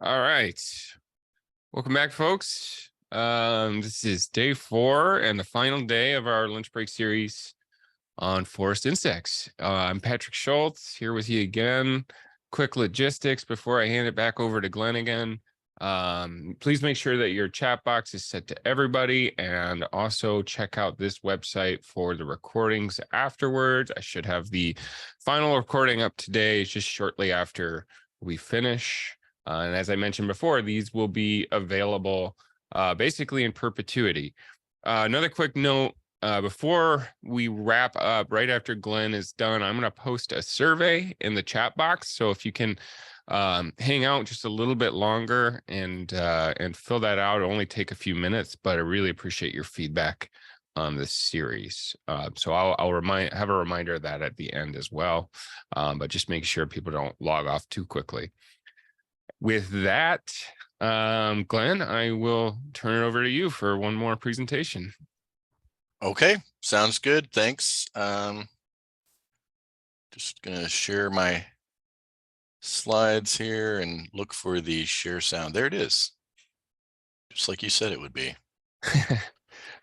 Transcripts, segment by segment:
All right. Welcome back, folks. This is day 4 and the final day of our lunch break series on forest insects. I'm Patrick Schultz here with you again. Quick logistics before I hand it back over to Glenn again. Please make sure that your chat box is set to everybody, and also check out this website for the recordings afterwards. I should have the final recording up today, just shortly after we finish. And as I mentioned before, these will be available basically in perpetuity. Another quick note, before we wrap up, right after Glenn is done, I'm going to post a survey in the chat box. So if you can hang out just a little bit longer and fill that out, it'll only take a few minutes, but I really appreciate your feedback on this series. So I'll have a reminder of that at the end as well, but just make sure people don't log off too quickly. With that, Glenn, I will turn it over to you for one more presentation. Okay, sounds good. Thanks. Just gonna share my slides here and look for the share sound. There it is. Just like you said it would be.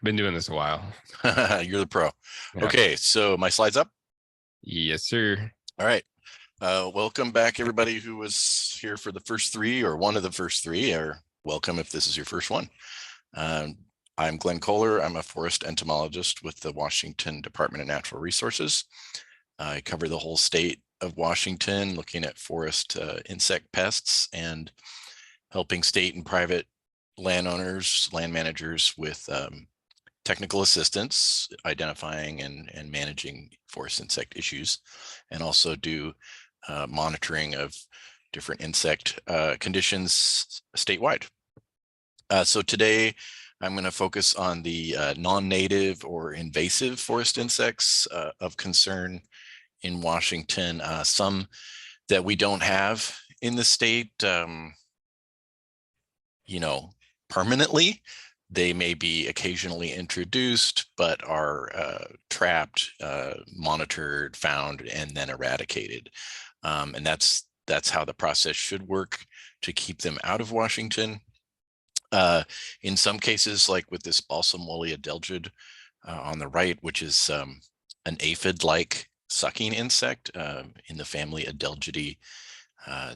Been doing this a while. You're the pro. Yeah. Okay, so my slides up? Yes, sir. All right. Welcome back, everybody who was here for the first 3 or one of the first 3, or welcome if this is your first one. I'm Glenn Kohler. I'm a forest entomologist with the Washington Department of Natural Resources. I cover the whole state of Washington, looking at forest insect pests and helping state and private landowners, land managers with technical assistance, identifying and managing forest insect issues, and also do monitoring of different insect conditions statewide. So today I'm going to focus on the non-native or invasive forest insects of concern in Washington, some that we don't have in the state, permanently. They may be occasionally introduced, but are trapped, monitored, found, and then eradicated. And that's how the process should work to keep them out of Washington. In some cases, like with this Balsam woolly adelgid on the right, which is an aphid-like sucking insect in the family Adelgidae.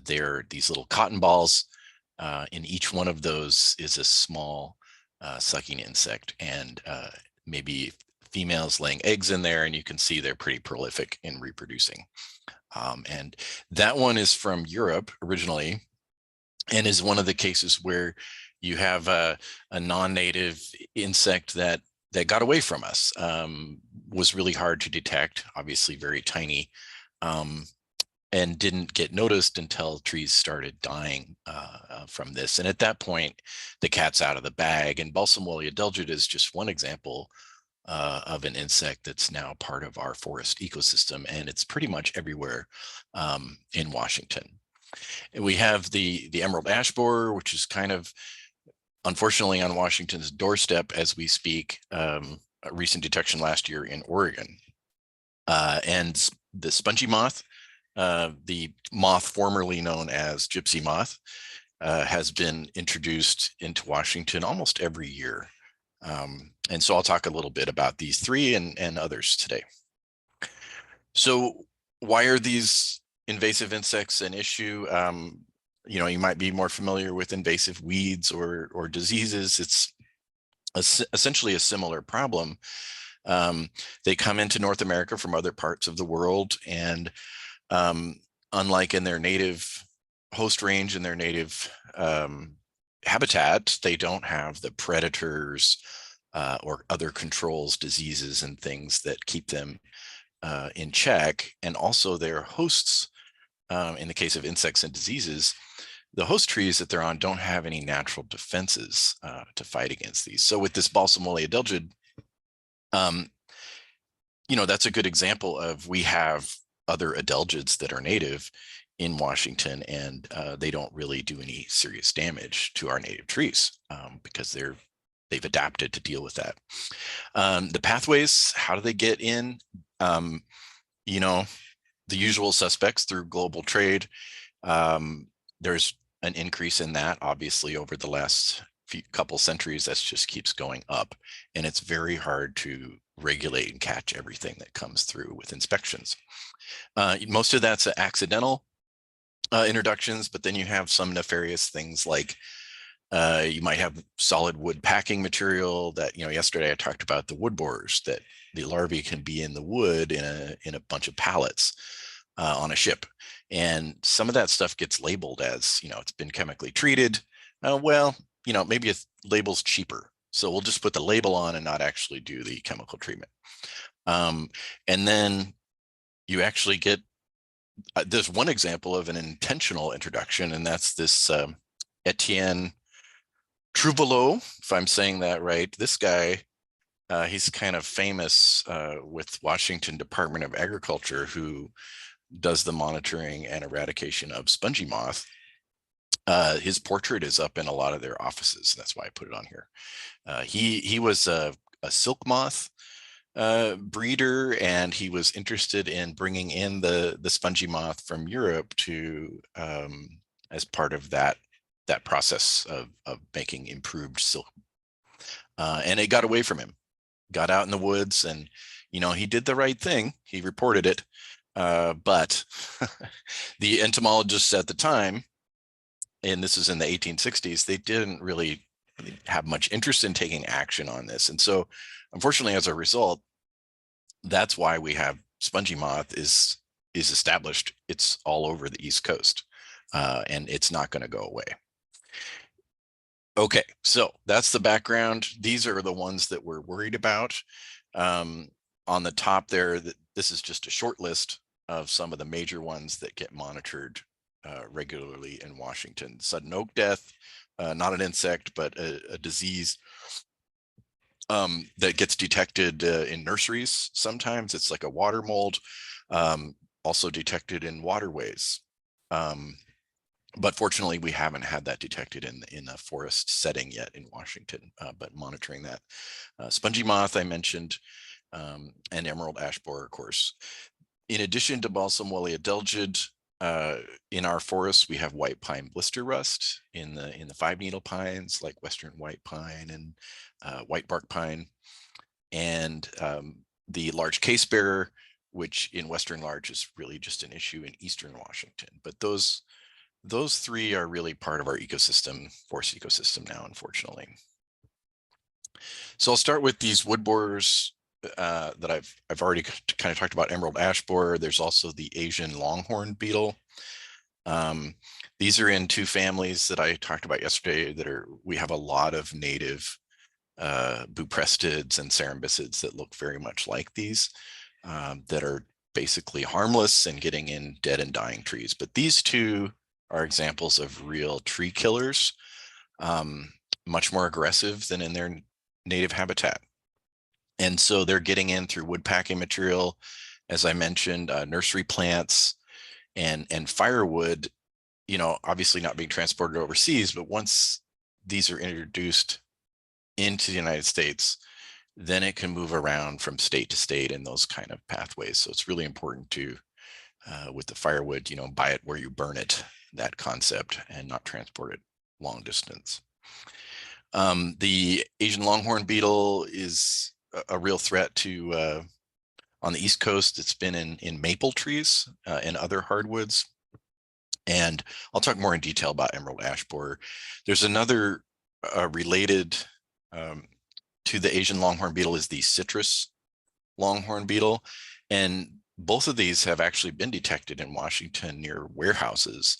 They're these little cotton balls. In each one of those is a small sucking insect, and maybe females laying eggs in there, and you can see they're pretty prolific in reproducing. And that one is from Europe originally, and is one of the cases where you have a non-native insect that got away from us, was really hard to detect, obviously very tiny, and didn't get noticed until trees started dying from this. And at that point, the cat's out of the bag. And Balsam woolly adelgid is just one example of an insect that's now part of our forest ecosystem, and it's pretty much everywhere in Washington. And we have the emerald ash borer, which is kind of unfortunately on Washington's doorstep as we speak. A recent detection last year in Oregon. And the spongy moth, the moth formerly known as gypsy moth, has been introduced into Washington almost every year. And so I'll talk a little bit about these 3 and others today. So why are these invasive insects an issue? You might be more familiar with invasive weeds or diseases. It's essentially a similar problem. They come into North America from other parts of the world, and unlike in their native host range and their native habitat, they don't have the predators or other controls, diseases, and things that keep them in check. And also their hosts, in the case of insects and diseases, the host trees that they're on don't have any natural defenses to fight against these. So with this Balsam woolly adelgid, that's a good example of, we have other adelgids that are native in Washington, and they don't really do any serious damage to our native trees because they've adapted to deal with that. The pathways, how do they get in? The usual suspects through global trade. There's an increase in that. Obviously, over the last couple centuries, that just keeps going up, and it's very hard to regulate and catch everything that comes through with inspections. Most of that's accidental introductions, but then you have some nefarious things like you might have solid wood packing material that, yesterday I talked about the wood borers, that the larvae can be in the wood in a bunch of pallets on a ship. And some of that stuff gets labeled as, it's been chemically treated. Well, maybe it label's cheaper. So we'll just put the label on and not actually do the chemical treatment. And then you actually get, there's one example of an intentional introduction, and that's this Etienne Trouvelot, if I'm saying that right. This guy, he's kind of famous with Washington Department of Agriculture, who does the monitoring and eradication of spongy moth. His portrait is up in a lot of their offices. That's why I put it on here. He was a silk moth breeder, and he was interested in bringing in the spongy moth from Europe to as part of that process of making improved silk. And it got away from him, got out in the woods, and he did the right thing. He reported it, but the entomologists at the time, and this is in the 1860s, they didn't really have much interest in taking action on this. And so unfortunately, as a result, that's why we have spongy moth is established. It's all over the East Coast, and it's not going to go away. Okay, so that's the background. These are the ones that we're worried about. On the top there, this is just a short list of some of the major ones that get monitored regularly in Washington. Sudden oak death, not an insect, but a disease that gets detected in nurseries. Sometimes it's like a water mold, also detected in waterways. But fortunately, we haven't had that detected in a forest setting yet in Washington, but monitoring that. Spongy moth, I mentioned, and emerald ash borer, of course. In addition to balsam woolly adelgid, in our forests, we have white pine blister rust in the five needle pines, like western white pine and white bark pine, and the large case bearer, which in western larch is really just an issue in eastern Washington. But those three are really part of our ecosystem, forest ecosystem now, unfortunately. So I'll start with these wood borers that I've already kind of talked about. Emerald ash borer. There's also the Asian longhorn beetle. These are in two families that I talked about yesterday we have a lot of native buprestids and cerambycids that look very much like these, that are basically harmless and getting in dead and dying trees. But these two are examples of real tree killers, much more aggressive than in their native habitat. And so they're getting in through wood packing material, as I mentioned, nursery plants and firewood, obviously not being transported overseas, but once these are introduced into the United States, then it can move around from state to state in those kind of pathways. So it's really important to, with the firewood, buy it where you burn it, that concept, and not transport it long distance. The Asian longhorn beetle is a real threat to, on the East Coast. It's been in maple trees and other hardwoods. And I'll talk more in detail about emerald ash borer. There's another related to the Asian longhorn beetle is the citrus longhorn beetle. And both of these have actually been detected in Washington near warehouses,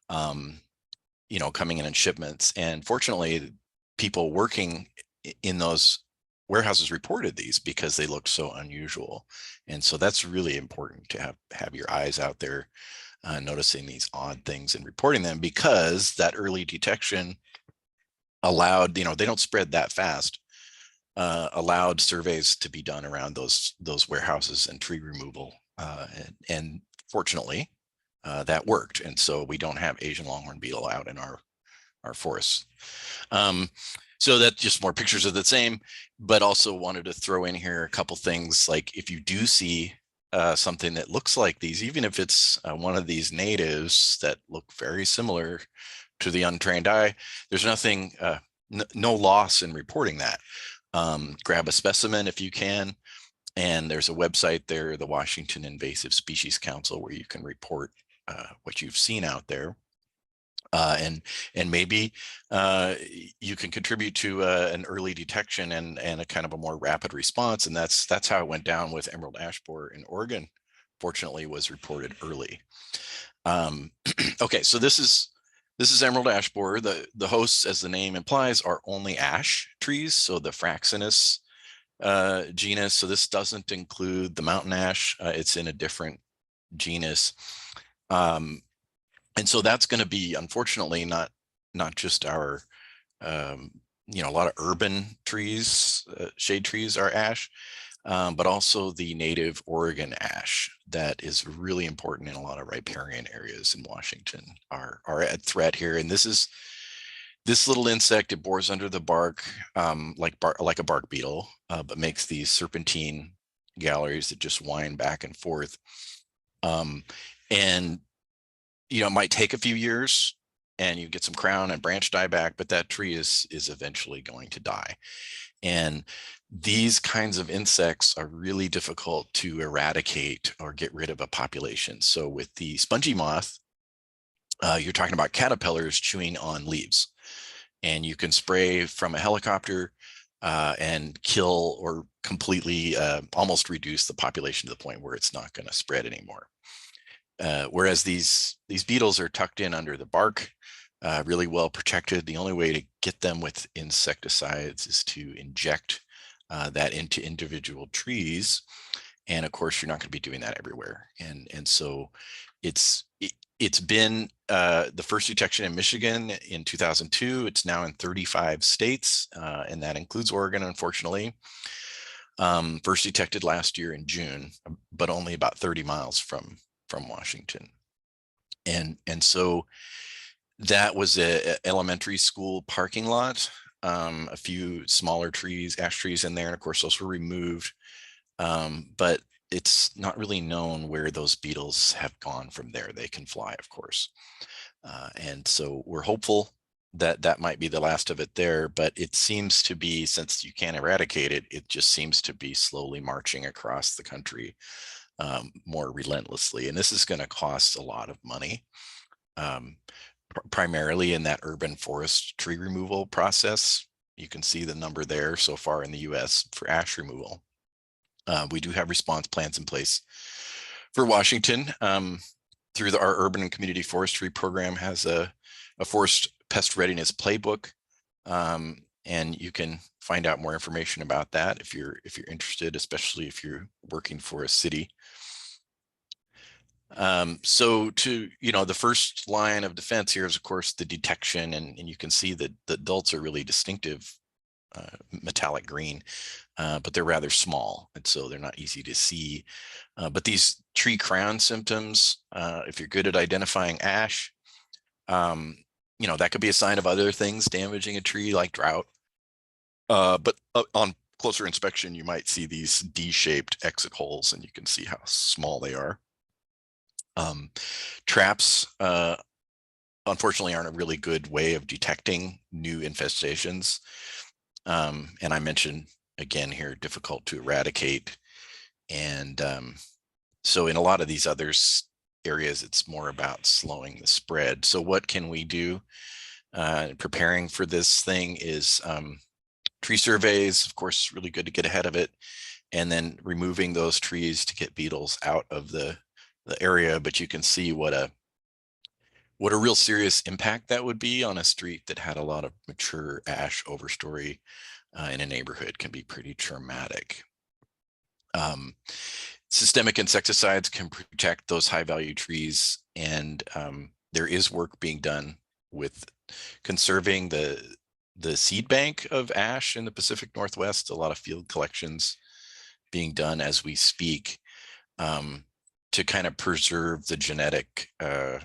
coming in shipments. And fortunately, people working in those warehouses reported these because they looked so unusual. And so that's really important to have your eyes out there noticing these odd things and reporting them, because that early detection allowed, they don't spread that fast, allowed surveys to be done around those warehouses and tree removal. And fortunately, that worked. And so we don't have Asian longhorn beetle out in our forests. So that's just more pictures of the same, but also wanted to throw in here a couple things. Like if you do see something that looks like these, even if it's one of these natives that look very similar to the untrained eye, there's nothing, no loss in reporting that. Grab a specimen if you can. And there's a website there, the Washington Invasive Species Council, where you can report what you've seen out there. And maybe you can contribute to an early detection and a kind of a more rapid response. And that's how it went down with emerald ash borer in Oregon. Fortunately, was reported early. Okay, so this is emerald ash borer. The hosts, as the name implies, are only ash trees. So the Fraxinus genus. So this doesn't include the mountain ash. It's in a different genus. And so that's going to be, unfortunately, not just our, a lot of urban trees, shade trees are ash, but also the native Oregon ash that is really important in a lot of riparian areas in Washington are at threat here. And this little insect, it bores under the bark like a bark beetle, but makes these serpentine galleries that just wind back and forth. And it might take a few years and you get some crown and branch dieback, but that tree is eventually going to die. And these kinds of insects are really difficult to eradicate or get rid of a population. So with the spongy moth, you're talking about caterpillars chewing on leaves, and you can spray from a helicopter and kill or completely almost reduce the population to the point where it's not going to spread anymore. Whereas these beetles are tucked in under the bark, really well protected. The only way to get them with insecticides is to inject that into individual trees. And of course, you're not going to be doing that everywhere. And so it's been the first detection in Michigan in 2002. It's now in 35 states, and that includes Oregon, unfortunately. First detected last year in June, but only about 30 miles from Washington. And so that was a elementary school parking lot, a few smaller trees, ash trees in there. And of course, those were removed. But it's not really known where those beetles have gone from there. They can fly, of course. And so we're hopeful that might be the last of it there, but it seems to be, since you can't eradicate it, it just seems to be slowly marching across the country more relentlessly. And this is going to cost a lot of money, primarily in that urban forest tree removal process. You can see the number there so far in the US for ash removal. We do have response plans in place for Washington through our urban and community forestry program has a forest pest readiness playbook. And you can find out more information about that if you're interested, especially if you're working for a city. So the first line of defense here is, of course, the detection, and you can see that the adults are really distinctive, metallic green, but they're rather small, and so they're not easy to see. But these tree crown symptoms, if you're good at identifying ash, that could be a sign of other things damaging a tree like drought. But on closer inspection, you might see these D-shaped exit holes, and you can see how small they are. Traps, unfortunately, aren't a really good way of detecting new infestations. And I mentioned, again here, difficult to eradicate. And so in a lot of these other areas, it's more about slowing the spread. So what can we do? Preparing for this thing is tree surveys, of course, really good to get ahead of it. And then removing those trees to get beetles out of the area. But you can see what a real serious impact that would be on a street that had a lot of mature ash overstory in a neighborhood. Can be pretty traumatic. Systemic insecticides can protect those high value trees, and there is work being done with conserving the seed bank of ash in the Pacific Northwest. A lot of field collections being done as we speak to kind of preserve the genetic of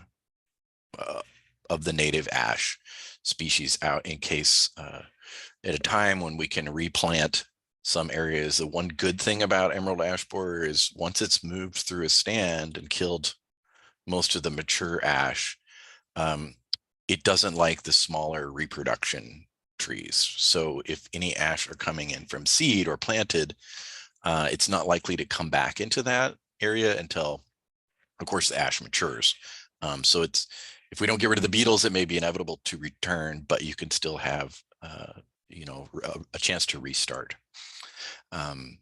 the native ash species out in case at a time when we can replant some areas. The one good thing about emerald ash borer is once it's moved through a stand and killed most of the mature ash, it doesn't like the smaller reproduction trees. So if any ash are coming in from seed or planted, it's not likely to come back into that area until, of course, the ash matures. So it's, if we don't get rid of the beetles, it may be inevitable to return, but you can still have, a chance to restart. And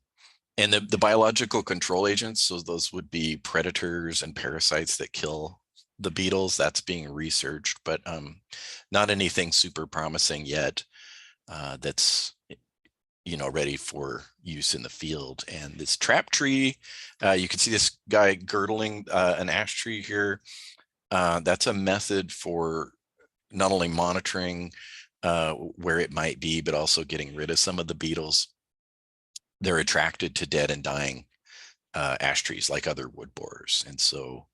the biological control agents, so those would be predators and parasites that kill the beetles. That's being researched, but not anything super promising yet that's ready for use in the field. And this trap tree, you can see this guy girdling an ash tree here. That's a method for not only monitoring where it might be, but also getting rid of some of the beetles. They're attracted to dead and dying ash trees like other wood borers. And so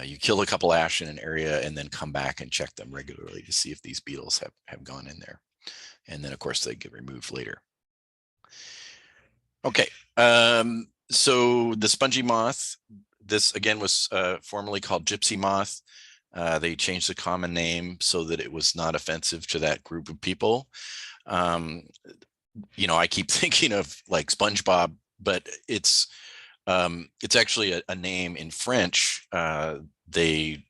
you kill a couple ash in an area and then come back and check them regularly to see if these beetles have gone in there. And then, of course, they get removed later. Okay, so the spongy moth, this again was formerly called gypsy moth. They changed the common name so that it was not offensive to that group of people. I keep thinking of like SpongeBob, but it's actually a name in French. They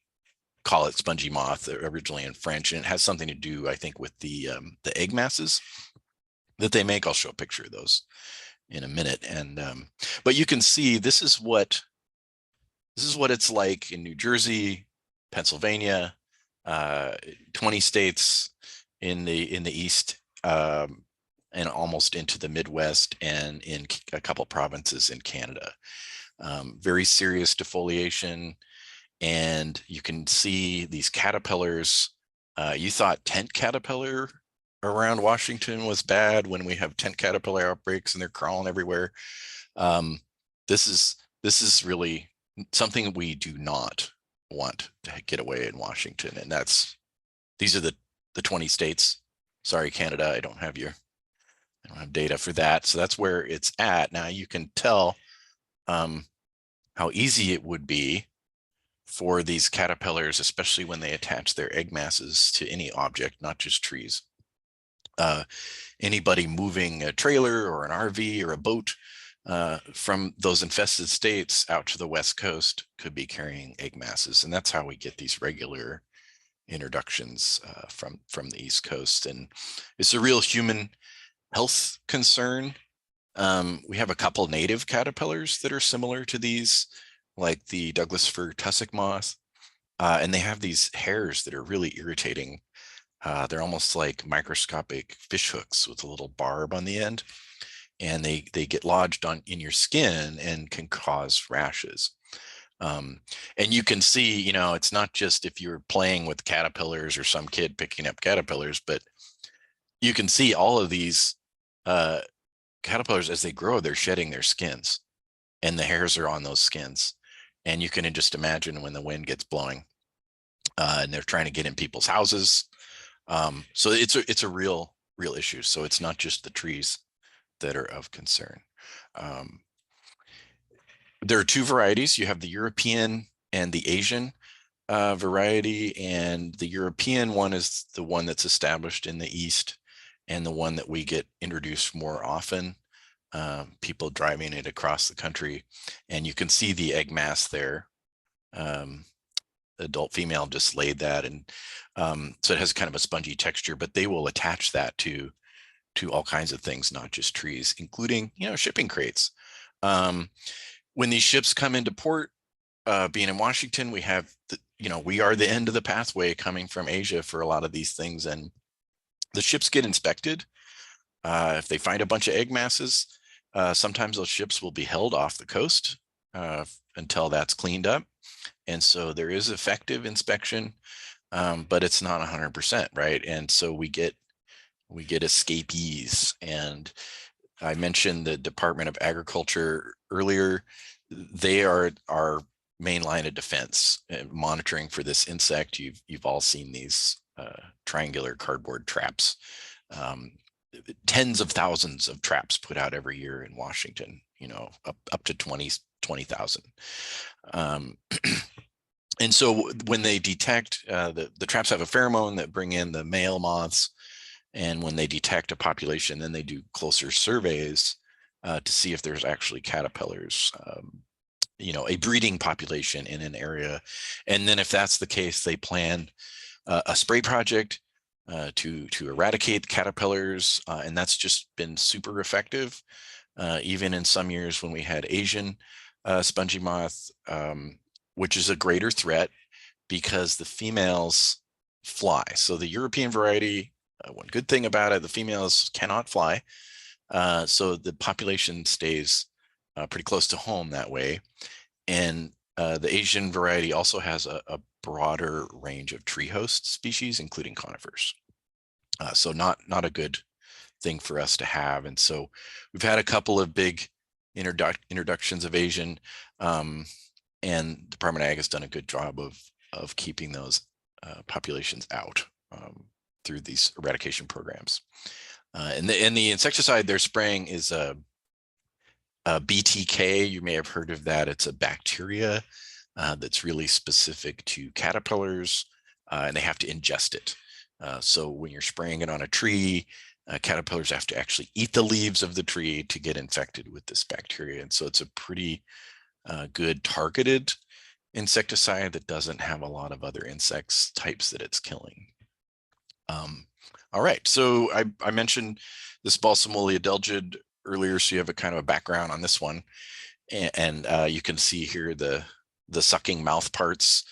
call it spongy moth originally in French, and it has something to do, I think, with the egg masses that they make. I'll show a picture of those in a minute. And but you can see this is what it's like in New Jersey, Pennsylvania, 20 states in the east, and almost into the Midwest, and in a couple provinces in Canada. Very serious defoliation, and you can see these caterpillars. You thought tent caterpillar around Washington was bad when we have tent caterpillar outbreaks and they're crawling everywhere. This is really something we do not want to get away in Washington, and these are the 20 states. Sorry, Canada, I don't have data for that. So that's where it's at. Now you can tell how easy it would be for these caterpillars, especially when they attach their egg masses to any object, not just trees. Anybody moving a trailer or an RV or a boat from those infested states out to the West Coast could be carrying egg masses. And that's how we get these regular introductions from the East Coast. And it's a real human health concern. We have a couple native caterpillars that are similar to these, like the Douglas fir tussock moth, and they have these hairs that are really irritating. They're almost like microscopic fish hooks with a little barb on the end, and they get lodged in your skin and can cause rashes. And you can see, it's not just if you're playing with caterpillars or some kid picking up caterpillars, but you can see all of these caterpillars, as they grow, they're shedding their skins, and the hairs are on those skins. And you can just imagine when the wind gets blowing and they're trying to get in people's houses. So it's a real issue. So it's not just the trees that are of concern. There are two varieties. You have the European and the Asian variety, and the European one is the one that's established in the East and the one that we get introduced more often, people driving it across the country. And you can see the egg mass there. Adult female just laid that, and so it has kind of a spongy texture, but they will attach that to all kinds of things, not just trees, including shipping crates. When these ships come into port, being in Washington, we have we are the end of the pathway coming from Asia for a lot of these things, and the ships get inspected. If they find a bunch of egg masses, sometimes those ships will be held off the coast until that's cleaned up. And so there is effective inspection, but it's not 100%, right? And so we get escapees. And I mentioned the Department of Agriculture earlier. They are our main line of defense, monitoring for this insect. You've all seen these triangular cardboard traps. Tens of thousands of traps put out every year in Washington, up to 20,000. And so when they detect, the traps have a pheromone that bring in the male moths. And when they detect a population, then they do closer surveys to see if there's actually caterpillars, a breeding population in an area. And then if that's the case, they plan a spray project to eradicate caterpillars. And that's just been super effective. Even in some years when we had Asian spongy moth, which is a greater threat because the females fly. So the European variety, one good thing about it, the females cannot fly. So the population stays pretty close to home that way. And the Asian variety also has a broader range of tree host species, including conifers. So not a good thing for us to have. And so we've had a couple of big introductions of Asian, and Department of Ag has done a good job of keeping those populations out through these eradication programs. And the insecticide they're spraying is a BTK. You may have heard of that. It's a bacteria that's really specific to caterpillars, and they have to ingest it. So when you're spraying it on a tree, caterpillars have to actually eat the leaves of the tree to get infected with this bacteria. And so it's a pretty good targeted insecticide that doesn't have a lot of other insects types that it's killing. All right, so I mentioned this Balsam woolly adelgid earlier, so you have a kind of a background on this one, and you can see here the sucking mouth parts,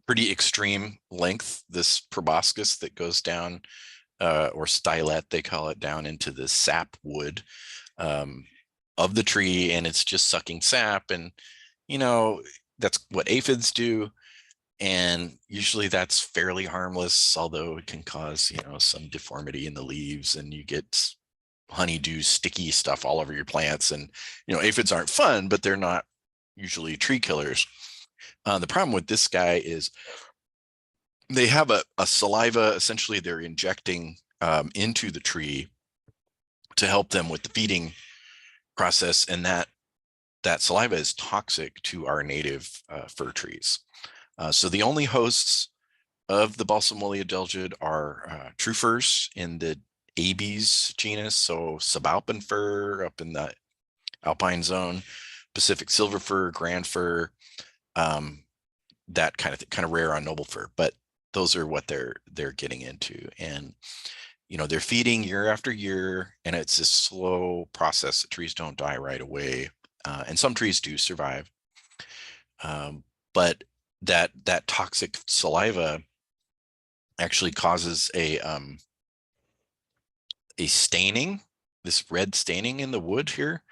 pretty extreme length, this proboscis that goes down, or stylet they call it, down into the sap wood of the tree, and it's just sucking sap. And that's what aphids do, and usually that's fairly harmless, although it can cause some deformity in the leaves, and you get honeydew sticky stuff all over your plants. And aphids aren't fun, but they're not usually tree killers. The problem with this guy is they have a saliva, essentially they're injecting into the tree to help them with the feeding process, and that saliva is toxic to our native fir trees. So the only hosts of the Balsam woolly adelgid are true firs in the Abies genus, so subalpine fir up in the alpine zone, Pacific silver fir, grand fir, that kind of rare on noble fir. But those are what they're getting into, and they're feeding year after year, and it's a slow process. The trees don't die right away, and some trees do survive, but that toxic saliva actually causes a staining, this red staining in the wood here,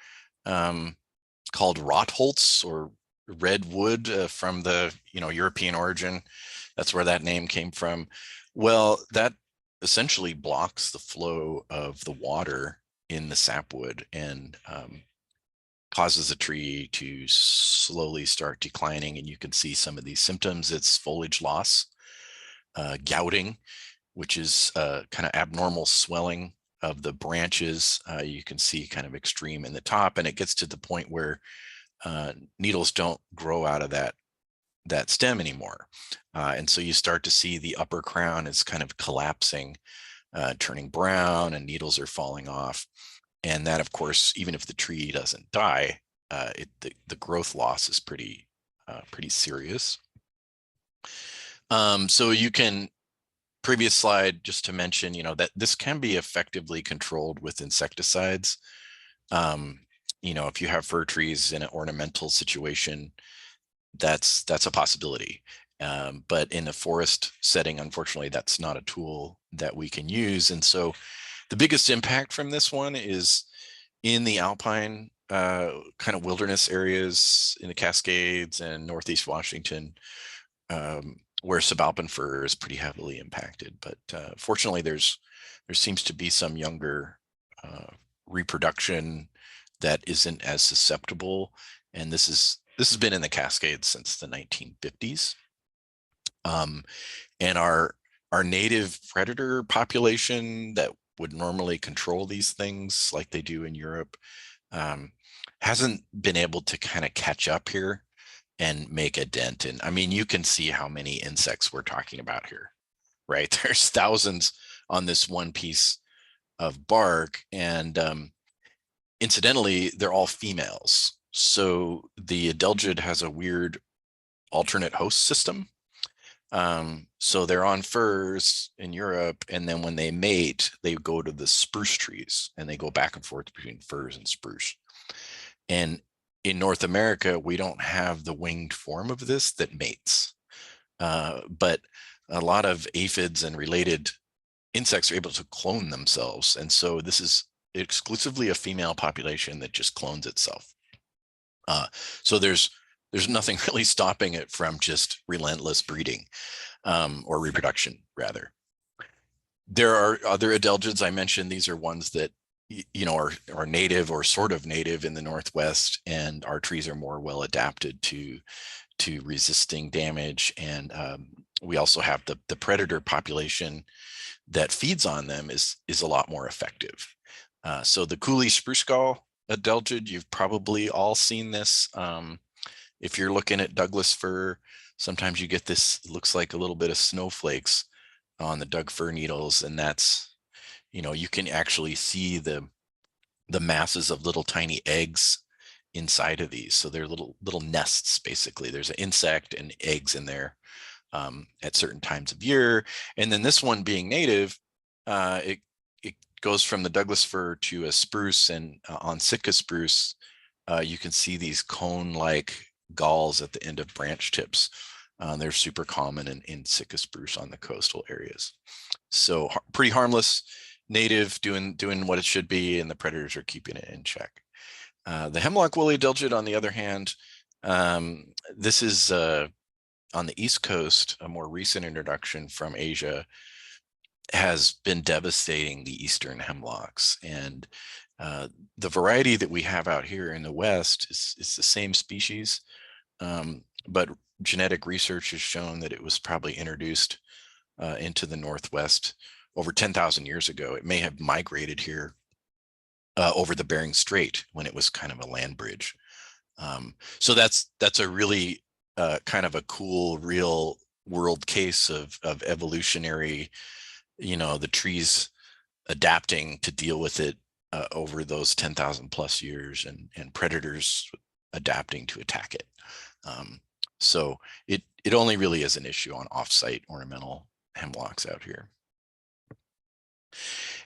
called rotholz, or red wood, from the European origin. That's where that name came from. Well, that essentially blocks the flow of the water in the sapwood, and causes the tree to slowly start declining. And you can see some of these symptoms. It's foliage loss, gouting, which is kind of abnormal swelling of the branches. You can see kind of extreme in the top, and it gets to the point where needles don't grow out of that stem anymore. And so you start to see the upper crown is kind of collapsing, turning brown, and needles are falling off. And that, of course, even if the tree doesn't die, the growth loss is pretty serious. So you can, previous slide, just to mention, that this can be effectively controlled with insecticides. If you have fir trees in an ornamental situation, that's a possibility. But in a forest setting, unfortunately, that's not a tool that we can use. And so the biggest impact from this one is in the alpine kind of wilderness areas in the Cascades and Northeast Washington, where subalpine fir is pretty heavily impacted. But fortunately, there seems to be some younger reproduction that isn't as susceptible. And this has been in the Cascades since the 1950s. And our native predator population that would normally control these things like they do in Europe hasn't been able to kind of catch up here. and make a dent. And I mean, you can see how many insects we're talking about here, right? There's thousands on this one piece of bark. And incidentally, they're all females. So the adelgid has a weird alternate host system. So they're on firs in Europe, and then when they mate, they go to the spruce trees, and they go back and forth between firs and spruce. And in North America, we don't have the winged form of this that mates. But a lot of aphids and related insects are able to clone themselves. And so this is exclusively a female population that just clones itself. So there's nothing really stopping it from just relentless breeding, or reproduction rather. There are other adelgids I mentioned. These are ones that are native or sort of native in the Northwest, and our trees are more well adapted to resisting damage. And we also have the predator population that feeds on them is a lot more effective. So the Cooley spruce gall adelgid, you've probably all seen this. If you're looking at Douglas fir, sometimes you get this, looks like a little bit of snowflakes on the Doug fir needles, and that's, you can actually see the masses of little tiny eggs inside of these. So they're little nests, basically. There's an insect and eggs in there at certain times of year. And then this one being native, it goes from the Douglas fir to a spruce, and on Sitka spruce, you can see these cone-like galls at the end of branch tips. They're super common in Sitka spruce on the coastal areas. So pretty harmless, native, doing what it should be, and the predators are keeping it in check. The hemlock woolly adelgid, on the other hand, this is on the East Coast, a more recent introduction from Asia, has been devastating the eastern hemlocks. And the variety that we have out here in the West is the same species, but genetic research has shown that it was probably introduced into the Northwest over 10,000 years ago. It may have migrated here over the Bering Strait when it was kind of a land bridge. So that's a really kind of a cool real world case of evolutionary, the trees adapting to deal with it over those 10,000 plus years, and predators adapting to attack it. So it only really is an issue on offsite ornamental hemlocks out here.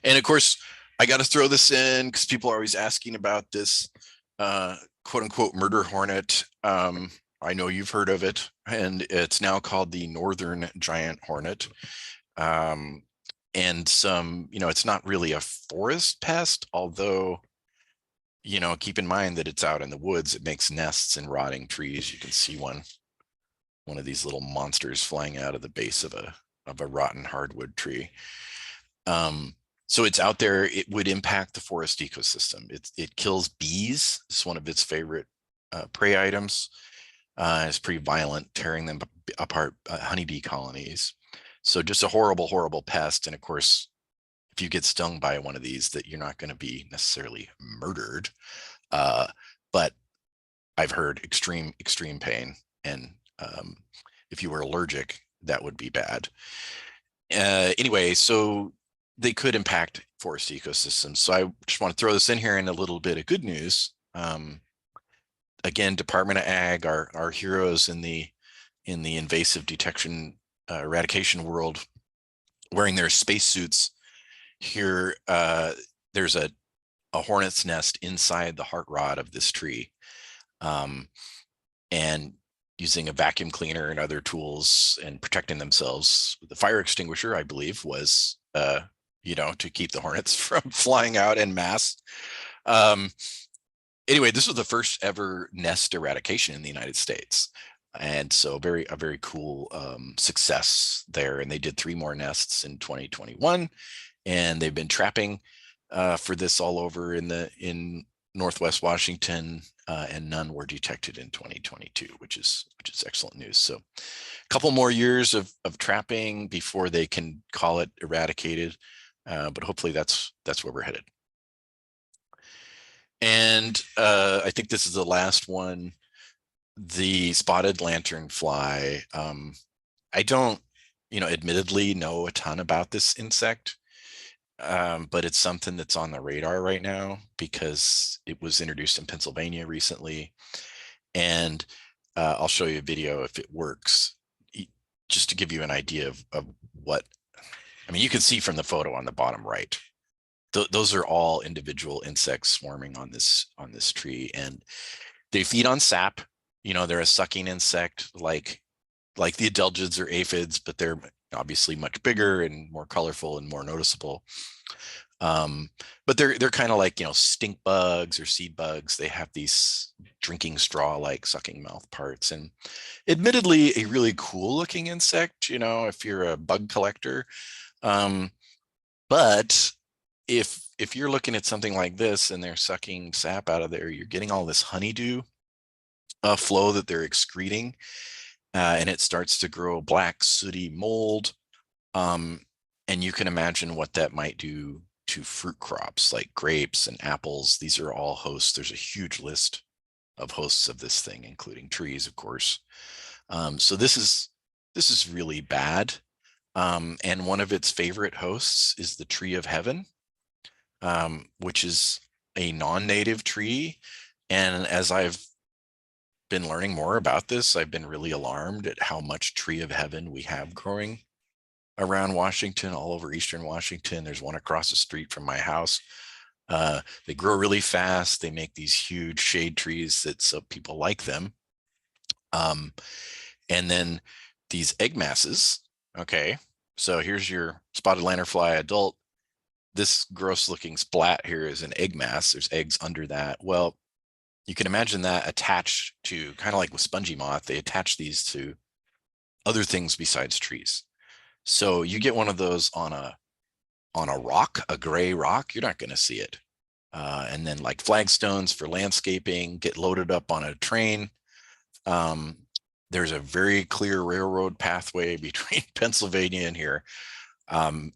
And of course, I got to throw this in because people are always asking about this quote unquote murder hornet. I know you've heard of it, and it's now called the northern giant hornet. And some, it's not really a forest pest, although, keep in mind that it's out in the woods. It makes nests in rotting trees. You can see one of these little monsters flying out of the base of a rotten hardwood tree. So it's out there. It would impact the forest ecosystem. It kills bees. It's one of its favorite prey items. It's pretty violent, tearing them apart, honeybee colonies. So just a horrible, horrible pest. And of course, if you get stung by one of these, that you're not going to be necessarily murdered. But I've heard extreme pain. And if you were allergic, that would be bad. Anyway, so they could impact forest ecosystems. So I just want to throw this in here, and a little bit of good news. Again, Department of Ag, our heroes in the invasive detection eradication world, wearing their spacesuits here. There's a hornet's nest inside the heart rod of this tree, and using a vacuum cleaner and other tools and protecting themselves. The fire extinguisher, I believe, was to keep the hornets from flying out en masse. Anyway, this was the first ever nest eradication in the United States. And so a very cool success there. And they did 3 more nests in 2021, and they've been trapping for this all over in Northwest Washington, and none were detected in 2022, which is excellent news. So a couple more years of trapping before they can call it eradicated, but hopefully that's where we're headed. And I think this is the last one. The spotted lanternfly, I don't, admittedly know a ton about this insect, but it's something that's on the radar right now because it was introduced in Pennsylvania recently. And I'll show you a video if it works, just to give you an idea of what, I mean, you can see from the photo on the bottom right. Those are all individual insects swarming on this tree, and they feed on sap. They're a sucking insect like the adelgids or aphids, but they're obviously much bigger and more colorful and more noticeable. But they're kind of like, stink bugs or seed bugs. They have these drinking straw like sucking mouth parts, and admittedly a really cool looking insect, if you're a bug collector. But if you're looking at something like this and they're sucking sap out of there, you're getting all this honeydew flow that they're excreting, and it starts to grow black sooty mold. And you can imagine what that might do to fruit crops like grapes and apples. These are all hosts. There's a huge list of hosts of this thing, including trees, of course. So this is really bad. And one of its favorite hosts is the tree of heaven, which is a non-native tree. And as I've been learning more about this, I've been really alarmed at how much tree of heaven we have growing around Washington, all over Eastern Washington. There's one across the street from my house. They grow really fast. They make these huge shade trees that so people like them. And then these egg masses. Okay, so here's your spotted lanternfly adult. This gross looking splat here is an egg mass. There's eggs under that. Well, you can imagine that attached to, kind of like with spongy moth, they attach these to other things besides trees. So you get one of those on a rock, a gray rock, you're not going to see it. And then like flagstones for landscaping get loaded up on a train. There's a very clear railroad pathway between Pennsylvania and here. And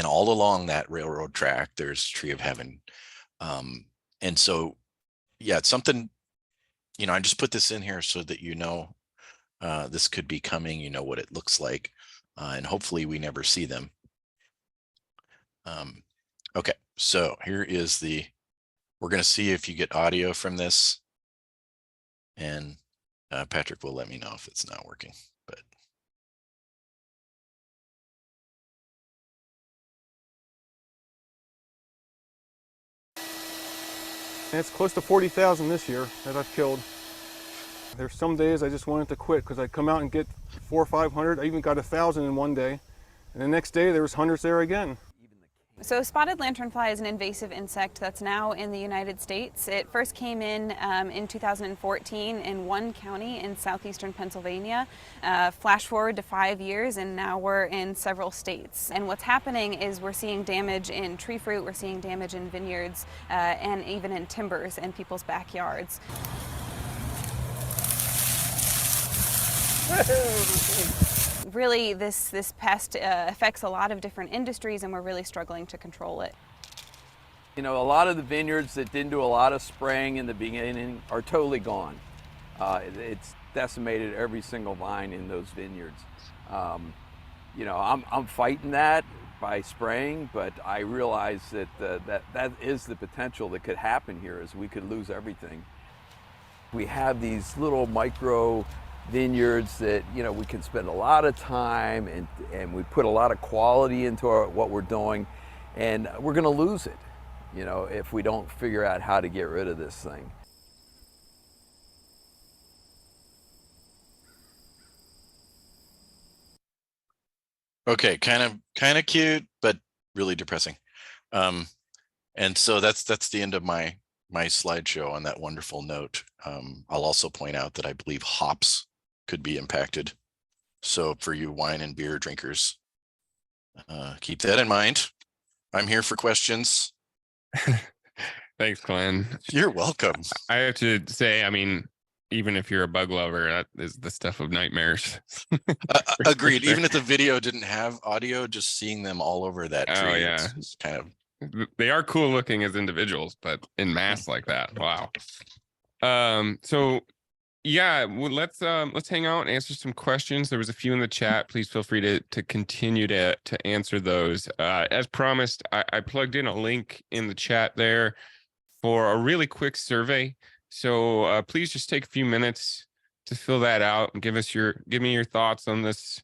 all along that railroad track, there's tree of heaven. And so, yeah, it's something, I just put this in here so that this could be coming, what it looks like, and hopefully we never see them. Okay, so here is we're going to see if you get audio from this, and Patrick will let me know if it's not working, but. And it's close to 40,000 this year that I've killed. There's some days I just wanted to quit because I'd come out and get 400 or 500. I even got 1,000 in one day. And the next day there was hundreds there again. So spotted lanternfly is an invasive insect that's now in the United States. It first came in 2014 in one county in southeastern Pennsylvania. Flash forward to 5 years and now we're in several states. And what's happening is we're seeing damage in tree fruit, we're seeing damage in vineyards, and even in timbers in people's backyards. Really, this pest affects a lot of different industries, and we're really struggling to control it. A lot of the vineyards that didn't do a lot of spraying in the beginning are totally gone. It's decimated every single vine in those vineyards. I'm fighting that by spraying, but I realize that that is the potential that could happen here, is we could lose everything. We have these little micro vineyards that we can spend a lot of time and we put a lot of quality into what we're doing, and we're going to lose it if we don't figure out how to get rid of this thing. Okay, kind of cute, but really depressing. And so that's the end of my slideshow on that wonderful note. I'll also point out that I believe hops could be impacted. So for you wine and beer drinkers, keep that in mind. I'm here for questions. Thanks, Glenn. You're welcome. I have to say, I mean, even if you're a bug lover, that is the stuff of nightmares. Agreed. Even if the video didn't have audio, just seeing them all over that tree. Oh, yeah. Is kind of. They are cool looking as individuals, but in mass like that, wow. So Yeah, well, let's hang out and answer some questions. There was a few in the chat. Please feel free to continue to answer those. As promised, I plugged in a link in the chat there for a really quick survey. So please just take a few minutes to fill that out and give me your thoughts on this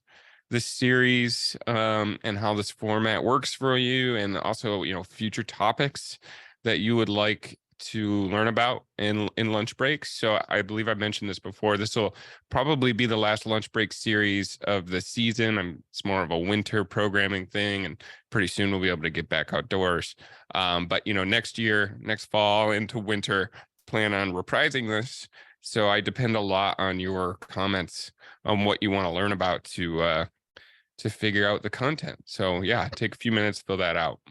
series, and how this format works for you, and also, future topics that you would like to learn about in lunch breaks. So I believe I mentioned this before. This will probably be the last lunch break series of the season. It's more of a winter programming thing, and pretty soon we'll be able to get back outdoors. But next year, next fall into winter, plan on reprising this. So I depend a lot on your comments on what you want to learn about to figure out the content. So yeah, take a few minutes to fill that out.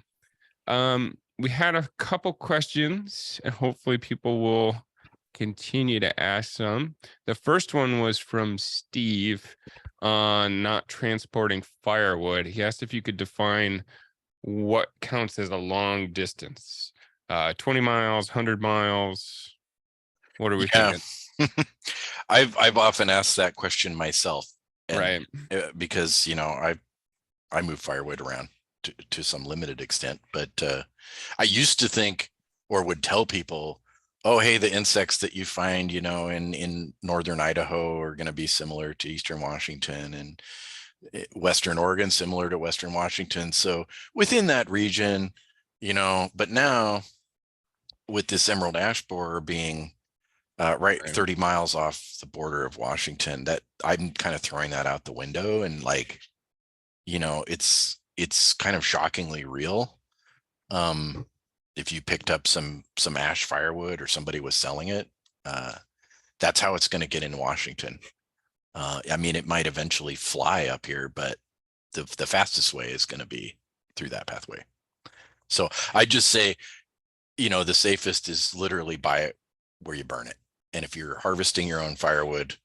We had a couple questions, and hopefully people will continue to ask some. The first one was from Steve on not transporting firewood. He asked if you could define what counts as a long distance. 20 miles, 100 miles. What are we thinking? I've often asked that question myself, Right. Because I move firewood around to some limited extent, but I used to think, or would tell people, oh, hey, the insects that you find, in northern Idaho are going to be similar to eastern Washington, and western Oregon similar to western Washington. So within that region, but now with this emerald ash borer being right 30 miles off the border of Washington, that I'm kind of throwing that out the window, and it's kind of shockingly real. If you picked up some ash firewood or somebody was selling it, that's how it's going to get in Washington. It might eventually fly up here, but the fastest way is going to be through that pathway. So I just say, the safest is literally buy it where you burn it. And if you're harvesting your own firewood,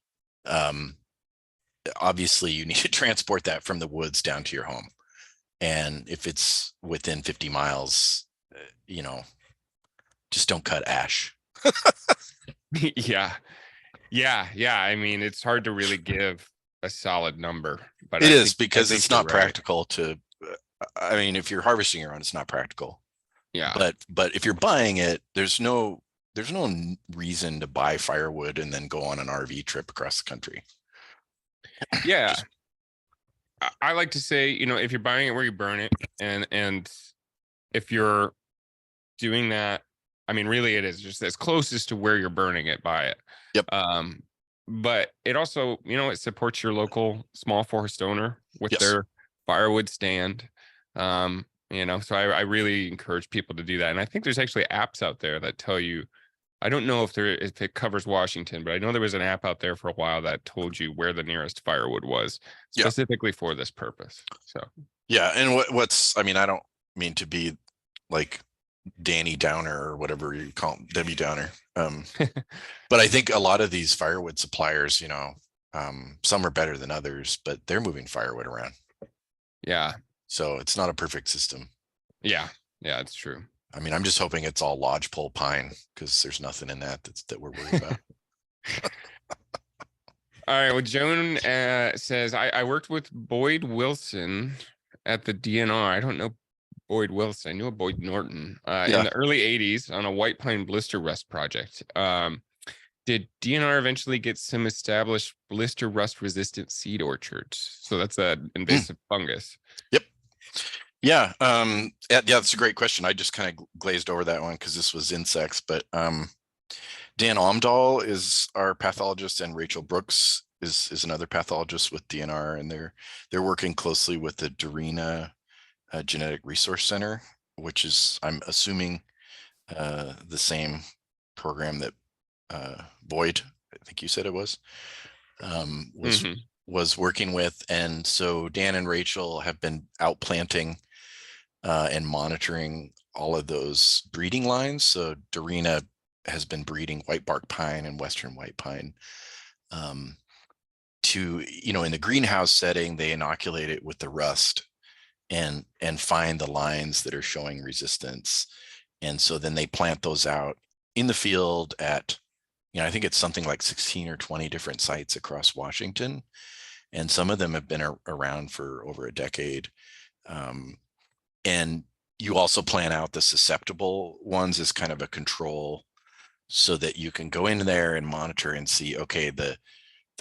obviously you need to transport that from the woods down to your home. And if it's within 50 miles, just don't cut ash. Yeah. It's hard to really give a solid number, but it is because it's not practical to. If you're harvesting your own, it's not practical. Yeah. But if you're buying it, there's no reason to buy firewood and then go on an RV trip across the country. Yeah. I like to say, if you're buying it where you burn it, and if you're doing that, really it is just as closest to where you're burning it, buy it. Yep. But it also, it supports your local small forest owner with their firewood stand. So I really encourage people to do that. And I think there's actually apps out there that tell you, I don't know if it covers Washington, but I know there was an app out there for a while that told you where the nearest firewood was specifically for this purpose. So yeah, and I don't mean to be like Danny Downer or whatever you call him, Debbie Downer. But I think a lot of these firewood suppliers, some are better than others, but they're moving firewood around. Yeah. So it's not a perfect system. Yeah, it's true. I'm just hoping it's all lodgepole pine, because there's nothing in that we're worried about. All right. Well, Joan says, I worked with Boyd Wilson at the DNR. I don't know Boyd Wilson. I knew a Boyd Norton in the early 80s on a white pine blister rust project. Did DNR eventually get some established blister rust resistant seed orchards? So that's an invasive fungus. Yep. Yeah. That's a great question. I just kind of glazed over that one because this was insects, but Dan Omdahl is our pathologist, and Rachel Brooks is another pathologist with DNR, and they're working closely with the Dorina Genetic Resource Center, which is, I'm assuming, the same program that Boyd, I think you said it was working with. And so Dan and Rachel have been out planting and monitoring all of those breeding lines. So Dorina has been breeding white bark pine and western white pine. In the greenhouse setting, they inoculate it with the rust and find the lines that are showing resistance. And so then they plant those out in the field at I think it's something like 16 or 20 different sites across Washington, and some of them have been around for over a decade. And you also plan out the susceptible ones as kind of a control, so that you can go in there and monitor and see, okay, the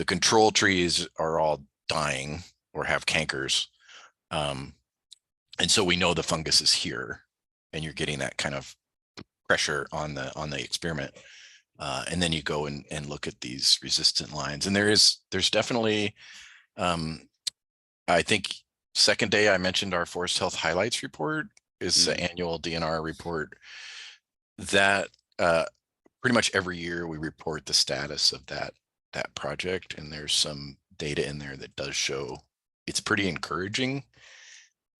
control trees are all dying or have cankers. And so we know the fungus is here, and you're getting that kind of pressure on the experiment. And then you go and look at these resistant lines. And there's definitely, I think second day I mentioned our forest health highlights report is the annual DNR report that pretty much every year we report the status of that project. And there's some data in there that does show it's pretty encouraging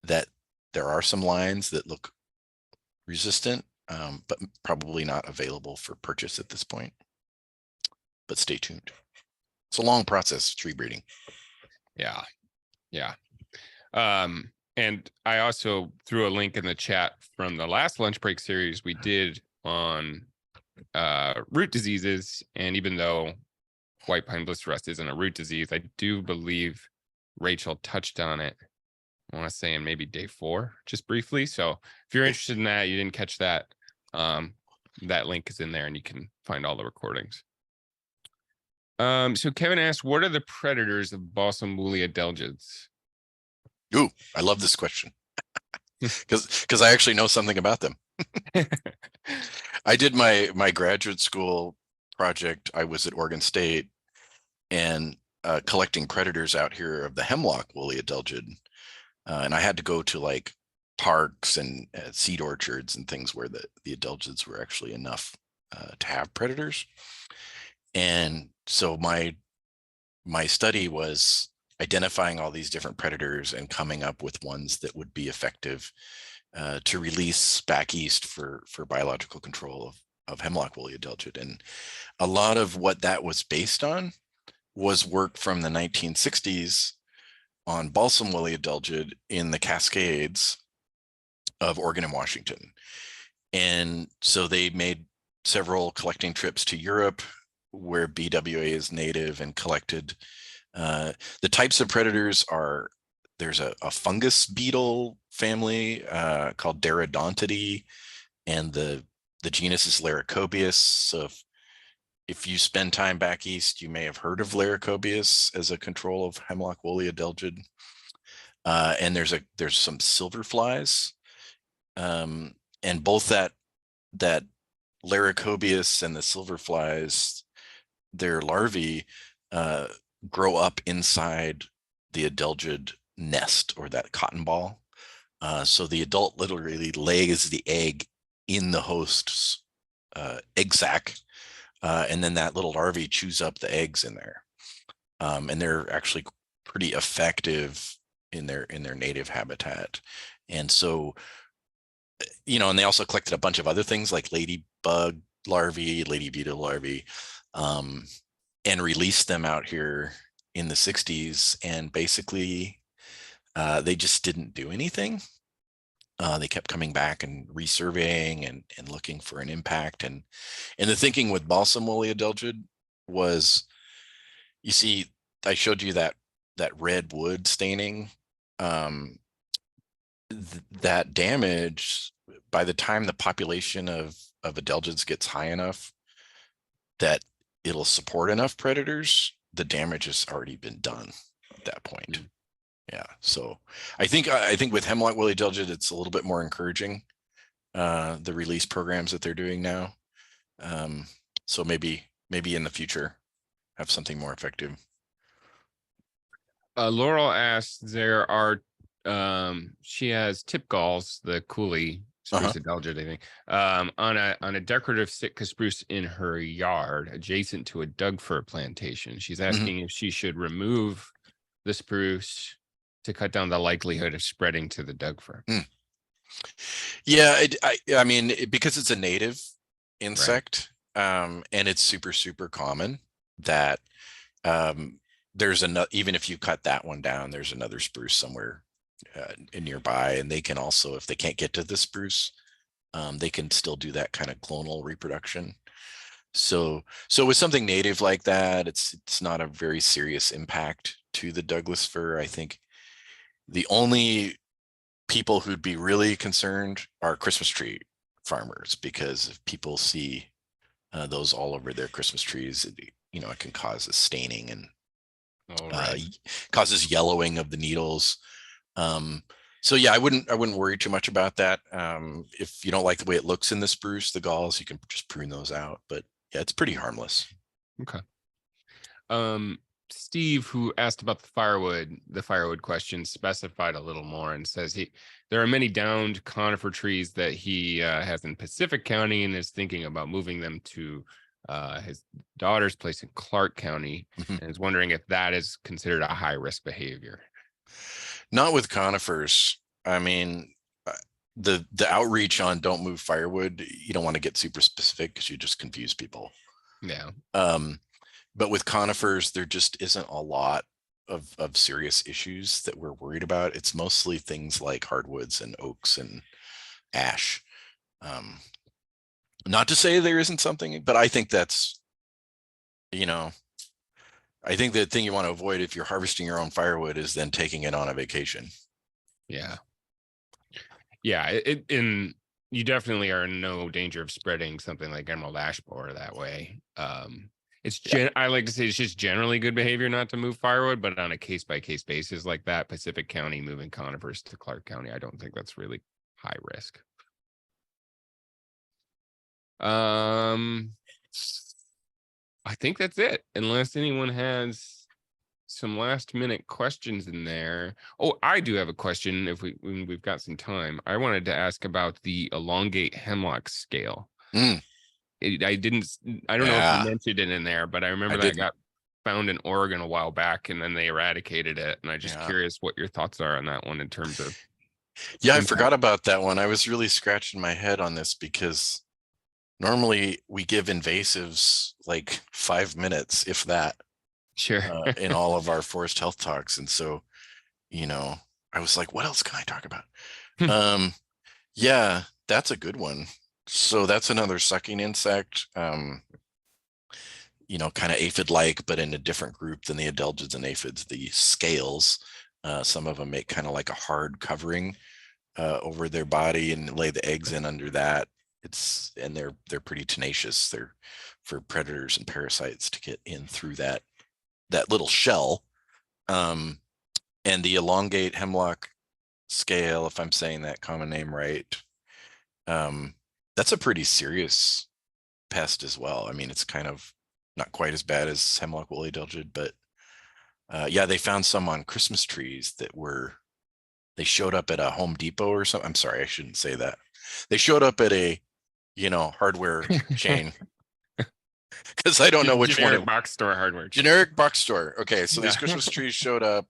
that there are some lines that look resistant, but probably not available for purchase at this point. But stay tuned. It's a long process, tree breeding. Yeah. Yeah. And I also threw a link in the chat from the last lunch break series we did on root diseases. And even though white pine blister rust isn't a root disease, I do believe Rachel touched on it, I want to say in maybe day 4, just briefly. So if you're interested in that, you didn't catch that, that link is in there and you can find all the recordings. So Kevin asked, what are the predators of balsam woolly adelgids? Ooh, I love this question because I actually know something about them. I did my graduate school project. I was at Oregon State and collecting predators out here of the hemlock woolly adelgid. And I had to go to like parks and seed orchards and things where the adelgids were actually enough to have predators. And so my study was identifying all these different predators and coming up with ones that would be effective to release back east for biological control of hemlock woolly adelgid. And a lot of what that was based on was work from the 1960s on balsam woolly adelgid in the Cascades of Oregon and Washington. And so they made several collecting trips to Europe where BWA is native and collected. The types of predators are, there's a fungus beetle family called Darodontidae, and the genus is Laricobius. So if you spend time back east, you may have heard of Laricobius as a control of hemlock woolly adelgid. And there's some silver flies, and both that Laricobius and the silver flies, their larvae grow up inside the adelgid nest, or that cotton ball. So the adult literally lays the egg in the host's egg sac, and then that little larvae chews up the eggs in there. And they're actually pretty effective in their native habitat. And so, and they also collected a bunch of other things like ladybug larvae, lady beetle larvae, and released them out here in the 60s. And basically, they just didn't do anything. They kept coming back and resurveying and looking for an impact. And the thinking with balsam woolly adelgid was, you see, I showed you that red wood staining. That damage, by the time the population of adelgids gets high enough that it'll support enough predators, the damage has already been done at that point. Yeah, so I think with hemlock woolly adelgid, it's a little bit more encouraging, the release programs that they're doing now. So maybe in the future have something more effective. Laurel asked, there are she has tip galls, the Cooley spruce adelgid, I think, on a decorative Sitka spruce in her yard adjacent to a Doug fir plantation. She's asking if she should remove the spruce to cut down the likelihood of spreading to the Doug fir. Yeah, I mean, because it's a native insect, and it's super, super common that there's another, even if you cut that one down, there's another spruce somewhere nearby, and they can also, if they can't get to the spruce, they can still do that kind of clonal reproduction. So with something native like that, it's not a very serious impact to the Douglas fir. I think the only people who'd be really concerned are Christmas tree farmers, because if people see those all over their Christmas trees, it can cause a staining and causes yellowing of the needles. So yeah, I wouldn't worry too much about that. If you don't like the way it looks in the spruce, the galls, you can just prune those out. But yeah, it's pretty harmless. Okay. Steve, who asked about the firewood question, specified a little more and says there are many downed conifer trees that he has in Pacific County and is thinking about moving them to his daughter's place in Clark County, and is wondering if that is considered a high risk behavior. Not with conifers. I mean, the outreach on don't move firewood, you don't want to get super specific because you just confuse people. Yeah. But with conifers, there just isn't a lot of serious issues that we're worried about. It's mostly things like hardwoods and oaks and ash. Not to say there isn't something, but I think that's, I think the thing you want to avoid if you're harvesting your own firewood is then taking it on a vacation. Yeah. Yeah. And you definitely are in no danger of spreading something like emerald ash borer that way. I like to say it's just generally good behavior not to move firewood, but on a case by case basis like that, Pacific County moving conifers to Clark County, I don't think that's really high risk. I think that's it, unless anyone has some last minute questions in there. Oh, I do have a question if we've got some time. I wanted to ask about the elongate hemlock scale. I don't know if you mentioned it in there, but I remember that got found in Oregon a while back and then they eradicated it. And I'm just curious what your thoughts are on that one in terms of. Yeah, I forgot about that one. I was really scratching my head on this because normally we give invasives like 5 minutes, if that, sure, in all of our forest health talks. And so, I was like, what else can I talk about? Yeah, that's a good one. So that's another sucking insect, kind of aphid-like, but in a different group than the adelgids and aphids. The scales, some of them make kind of like a hard covering over their body and lay the eggs in under that. They're pretty tenacious. They're for predators and parasites to get in through that little shell. And the elongate hemlock scale, if I'm saying that common name right, that's a pretty serious pest as well. I mean, it's kind of not quite as bad as hemlock woolly adelgid, but yeah, they found some on Christmas trees they showed up at a Home Depot or something. I'm sorry, I shouldn't say that. They showed up at a, hardware chain. Because I don't know which generic box store hardware. Generic box store. Okay, so these Christmas trees showed up,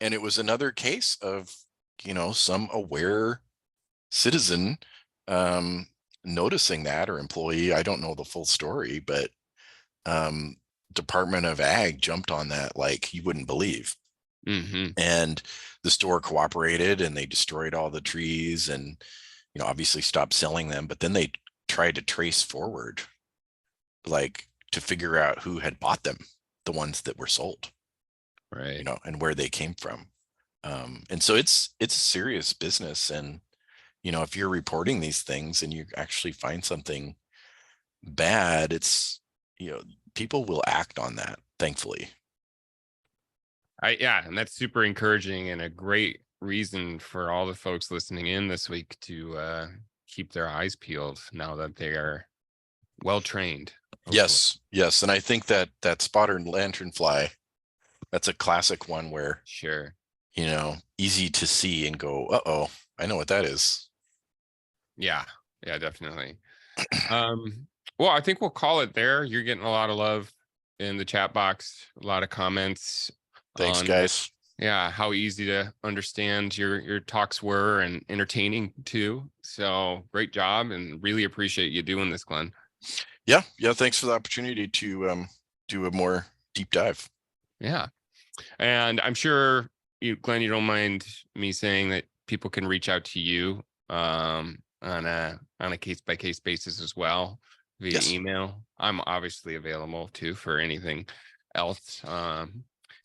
and it was another case of, some aware citizen noticing that, or employee. I don't know the full story, but Department of Ag jumped on that like you wouldn't believe. And the store cooperated, and they destroyed all the trees, and obviously stopped selling them. But then they tried to trace forward, like to figure out who had bought them, the ones that were sold, right? And where they came from. And so it's a serious business. And if you're reporting these things and you actually find something bad, it's people will act on that, thankfully. And that's super encouraging and a great reason for all the folks listening in this week to keep their eyes peeled now that they are well trained. Yes. And I think that spotter lanternfly, that's a classic one where sure, easy to see and go, uh-oh, I know what that is. Yeah, definitely. Well, I think we'll call it there. You're getting a lot of love in the chat box, a lot of comments. Thanks, guys. Yeah, how easy to understand your talks were, and entertaining too. So great job, and really appreciate you doing this, Glenn. Yeah. Thanks for the opportunity to do a more deep dive. Yeah, and I'm sure Glenn, you don't mind me saying that people can reach out to you on a case by case basis as well. via Yes. email. I'm obviously available too for anything else,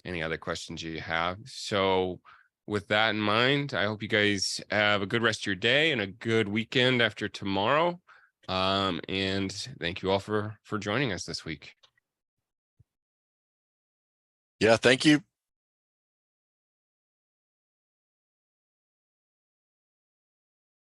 any other questions you have. So with that in mind, I hope you guys have a good rest of your day and a good weekend after tomorrow. And thank you all for joining us this week. Yeah, thank you.